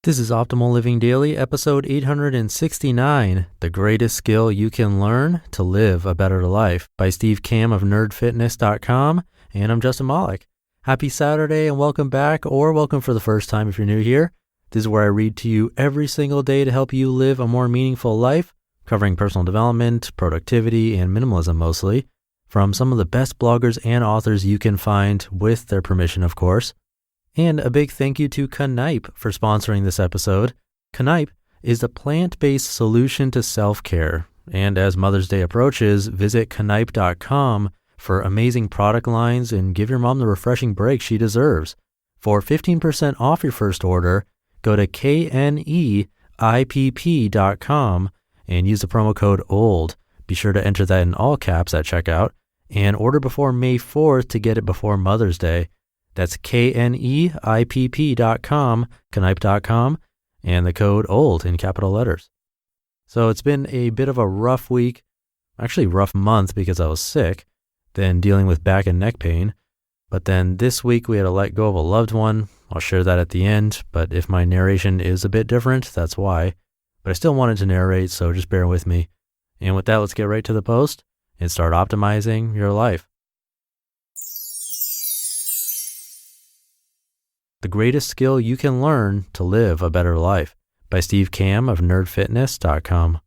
This is Optimal Living Daily, episode 869, The Greatest Skill You Can Learn to Live a Better Life by Kamb of nerdfitness.com, and I'm Justin Malik. Happy Saturday and welcome back, or welcome for the first time if you're new here. This is where I read to you every single day to help you live a more meaningful life, covering personal development, productivity, and minimalism mostly, from some of the best bloggers and authors you can find, with their permission, of course. And a big thank you to Kamb for sponsoring this episode. Kamb is the plant-based solution to self-care. And as Mother's Day approaches, visit kamb.com for amazing product lines and give your mom the refreshing break she deserves. For 15% off your first order, go to KNEIPP.com and use the promo code OLD. Be sure to enter that in all caps at checkout and order before May 4th to get it before Mother's Day. That's KNEIPP.com, Kamb.com, and the code OLD in capital letters. So it's been a bit of a rough week, actually rough month because I was sick, then dealing with back and neck pain. But then this week we had to let go of a loved one. I'll share that at the end, but if my narration is a bit different, that's why. But I still wanted to narrate, so just bear with me. And with that, let's get right to the post and start optimizing your life. The Greatest Skill You Can Learn to Live a Better Life by Kamb of nerdfitness.com.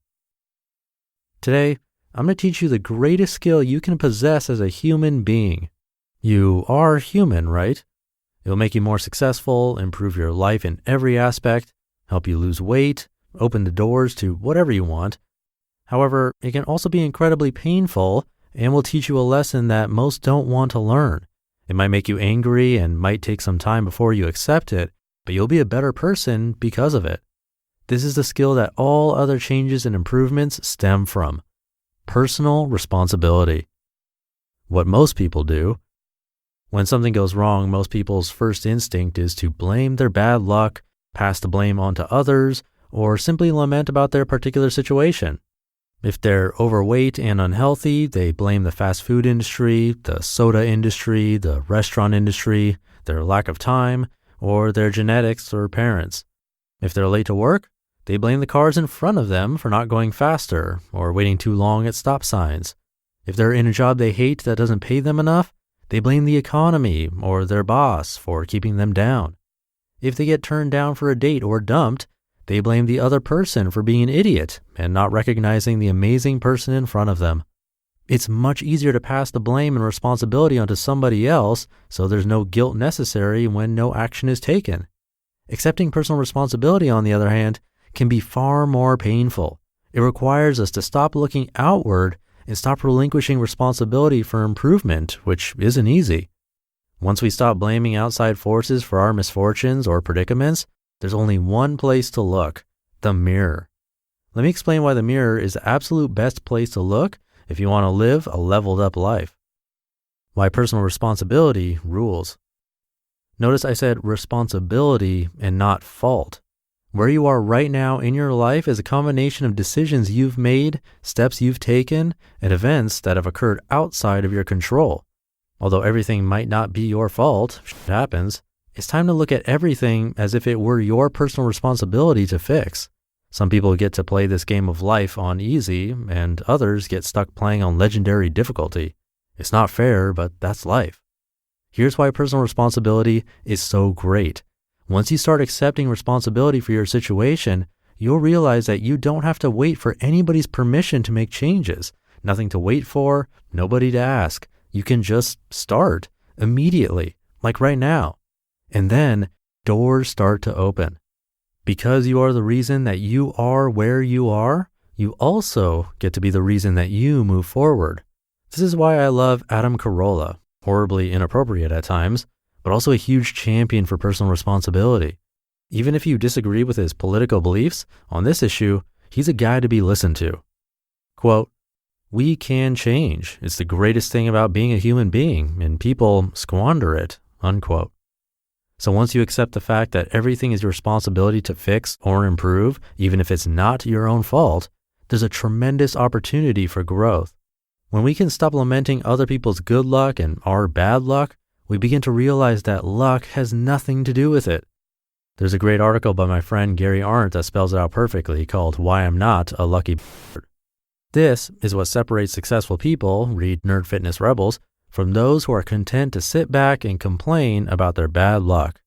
Today, I'm going to teach you the greatest skill you can possess as a human being. You are human, right? It'll make you more successful, improve your life in every aspect, help you lose weight, open the doors to whatever you want. However, it can also be incredibly painful and will teach you a lesson that most don't want to learn. It might make you angry and might take some time before you accept it, but you'll be a better person because of it. This is the skill that all other changes and improvements stem from: personal responsibility. What most people do. When something goes wrong, most people's first instinct is to blame their bad luck, pass the blame on to others, or simply lament about their particular situation. If they're overweight and unhealthy, they blame the fast food industry, the soda industry, the restaurant industry, their lack of time, or their genetics or parents. If they're late to work, they blame the cars in front of them for not going faster or waiting too long at stop signs. If they're in a job they hate that doesn't pay them enough, they blame the economy or their boss for keeping them down. If they get turned down for a date or dumped, they blame the other person for being an idiot and not recognizing the amazing person in front of them. It's much easier to pass the blame and responsibility onto somebody else, so there's no guilt necessary when no action is taken. Accepting personal responsibility, on the other hand, can be far more painful. It requires us to stop looking outward and stop relinquishing responsibility for improvement, which isn't easy. Once we stop blaming outside forces for our misfortunes or predicaments, there's only one place to look: the mirror. Let me explain why the mirror is the absolute best place to look if you want to live a leveled up life. Why personal responsibility rules. Notice I said responsibility and not fault. Where you are right now in your life is a combination of decisions you've made, steps you've taken, and events that have occurred outside of your control. Although everything might not be your fault, shit happens, it's time to look at everything as if it were your personal responsibility to fix. Some people get to play this game of life on easy, and others get stuck playing on legendary difficulty. It's not fair, but that's life. Here's why personal responsibility is so great. Once you start accepting responsibility for your situation, you'll realize that you don't have to wait for anybody's permission to make changes. Nothing to wait for, nobody to ask. You can just start immediately, like right now. And then doors start to open. Because you are the reason that you are where you are, you also get to be the reason that you move forward. This is why I love Adam Carolla, horribly inappropriate at times, but also a huge champion for personal responsibility. Even if you disagree with his political beliefs, on this issue, he's a guy to be listened to. Quote, "We can change. It's the greatest thing about being a human being, and people squander it," unquote. So once you accept the fact that everything is your responsibility to fix or improve, even if it's not your own fault, there's a tremendous opportunity for growth. When we can stop lamenting other people's good luck and our bad luck, we begin to realize that luck has nothing to do with it. There's a great article by my friend Gary Arndt that spells it out perfectly called Why I'm Not a Lucky Bastard. This is what separates successful people, read Nerd Fitness Rebels, from those who are content to sit back and complain about their bad luck.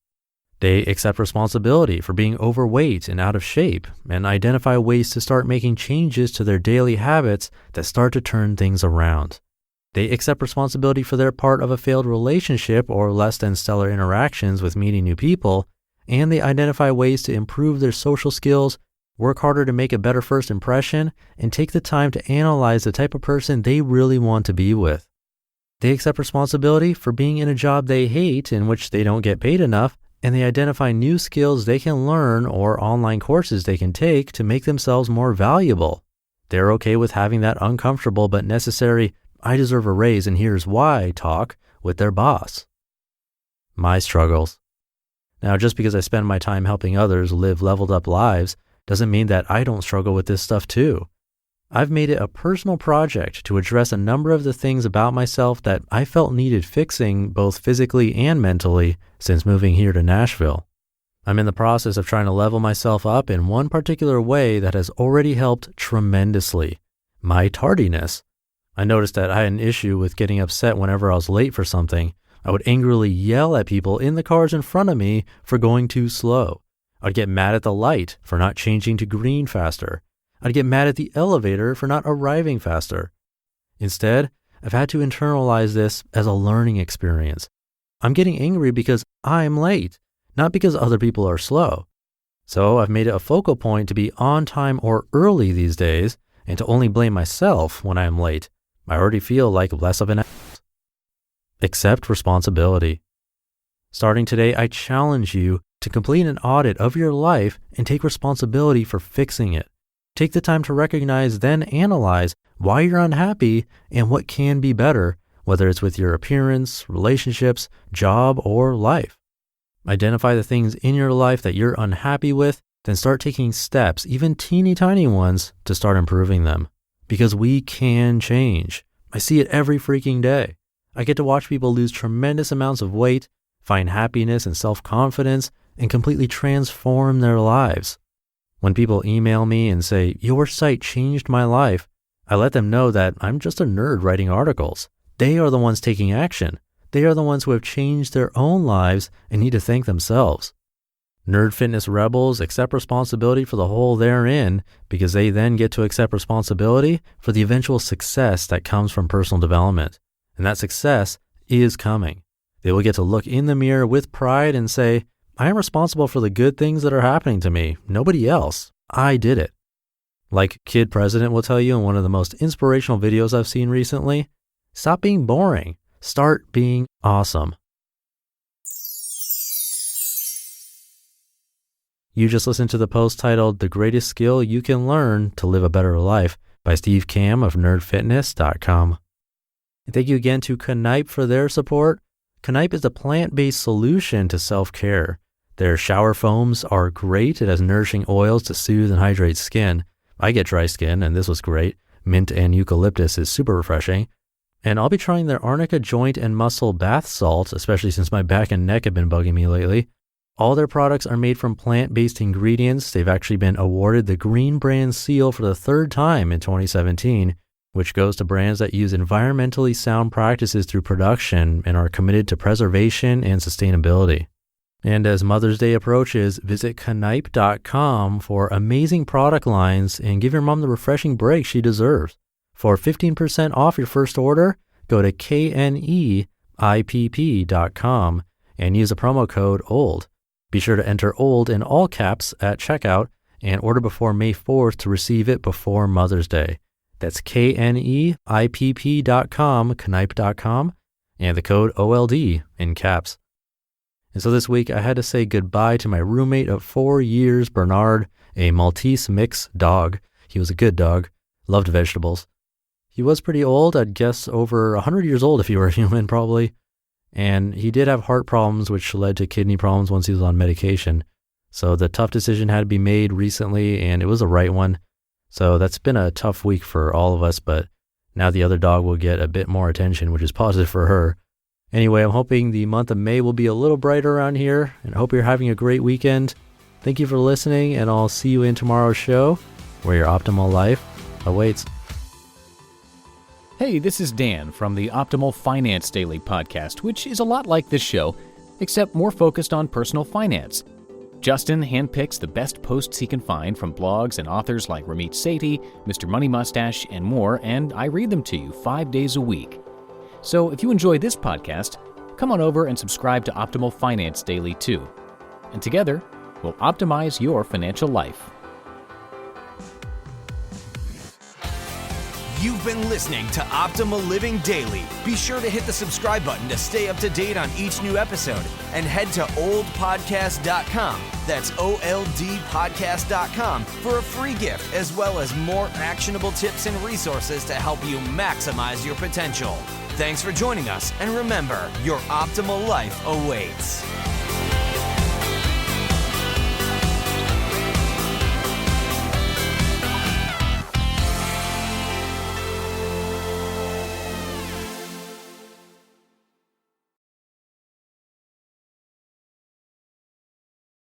They accept responsibility for being overweight and out of shape and identify ways to start making changes to their daily habits that start to turn things around. They accept responsibility for their part of a failed relationship or less than stellar interactions with meeting new people, and they identify ways to improve their social skills, work harder to make a better first impression, and take the time to analyze the type of person they really want to be with. They accept responsibility for being in a job they hate in which they don't get paid enough, and they identify new skills they can learn or online courses they can take to make themselves more valuable. They're okay with having that uncomfortable but necessary, I deserve a raise and here's why talk with their boss. My struggles. Now, just because I spend my time helping others live leveled up lives doesn't mean that I don't struggle with this stuff too. I've made it a personal project to address a number of the things about myself that I felt needed fixing both physically and mentally since moving here to Nashville. I'm in the process of trying to level myself up in one particular way that has already helped tremendously: my tardiness. I noticed that I had an issue with getting upset whenever I was late for something. I would angrily yell at people in the cars in front of me for going too slow. I'd get mad at the light for not changing to green faster. I'd get mad at the elevator for not arriving faster. Instead, I've had to internalize this as a learning experience. I'm getting angry because I'm late, not because other people are slow. So I've made it a focal point to be on time or early these days and to only blame myself when I am late. I already feel like less of an ass. Accept responsibility. Starting today, I challenge you to complete an audit of your life and take responsibility for fixing it. Take the time to recognize, then analyze why you're unhappy and what can be better, whether it's with your appearance, relationships, job, or life. Identify the things in your life that you're unhappy with, then start taking steps, even teeny tiny ones, to start improving them. Because we can change. I see it every freaking day. I get to watch people lose tremendous amounts of weight, find happiness and self-confidence, and completely transform their lives. When people email me and say, "Your site changed my life," I let them know that I'm just a nerd writing articles. They are the ones taking action. They are the ones who have changed their own lives and need to thank themselves. Nerd Fitness Rebels accept responsibility for the hole they're in because they then get to accept responsibility for the eventual success that comes from personal development. And that success is coming. They will get to look in the mirror with pride and say, I am responsible for the good things that are happening to me. Nobody else. I did it. Like Kid President will tell you in one of the most inspirational videos I've seen recently, stop being boring. Start being awesome. You just listened to the post titled The Greatest Skill You Can Learn to Live a Better Life by Steve Kamb of nerdfitness.com. And thank you again to Kamb for their support. Kamb is a plant-based solution to self-care. Their shower foams are great. It has nourishing oils to soothe and hydrate skin. I get dry skin, and this was great. Mint and eucalyptus is super refreshing. And I'll be trying their Arnica joint and muscle bath salt, especially since my back and neck have been bugging me lately. All their products are made from plant-based ingredients. They've actually been awarded the Green Brand Seal for the third time in 2017, which goes to brands that use environmentally sound practices through production and are committed to preservation and sustainability. And as Mother's Day approaches, visit Kamb.com for amazing product lines and give your mom the refreshing break she deserves. For 15% off your first order, go to KNEIPP.com and use the promo code OLD. Be sure to enter OLD in all caps at checkout and order before May 4th to receive it before Mother's Day. That's KNEIPP.com, Kamb.com, and the code OLD in caps. And so this week I had to say goodbye to my roommate of 4 years, Bernard, a Maltese mix dog. He was a good dog, loved vegetables. He was pretty old, I'd guess over 100 years old if he were a human probably. And he did have heart problems, which led to kidney problems once he was on medication. So the tough decision had to be made recently, and it was the right one. So that's been a tough week for all of us, but now the other dog will get a bit more attention, which is positive for her. Anyway, I'm hoping the month of May will be a little brighter around here, and I hope you're having a great weekend. Thank you for listening, and I'll see you in tomorrow's show, where your optimal life awaits. Hey, this is Dan from the Optimal Finance Daily podcast, which is a lot like this show, except more focused on personal finance. Justin handpicks the best posts he can find from blogs and authors like Ramit Sethi, Mr. Money Mustache, and more, and I read them to you 5 days a week. So if you enjoy this podcast, come on over and subscribe to Optimal Finance Daily too. And together, we'll optimize your financial life. You've been listening to Optimal Living Daily. Be sure to hit the subscribe button to stay up to date on each new episode, and head to oldpodcast.com. That's OLDpodcast.com for a free gift, as well as more actionable tips and resources to help you maximize your potential. Thanks for joining us, and remember, your optimal life awaits.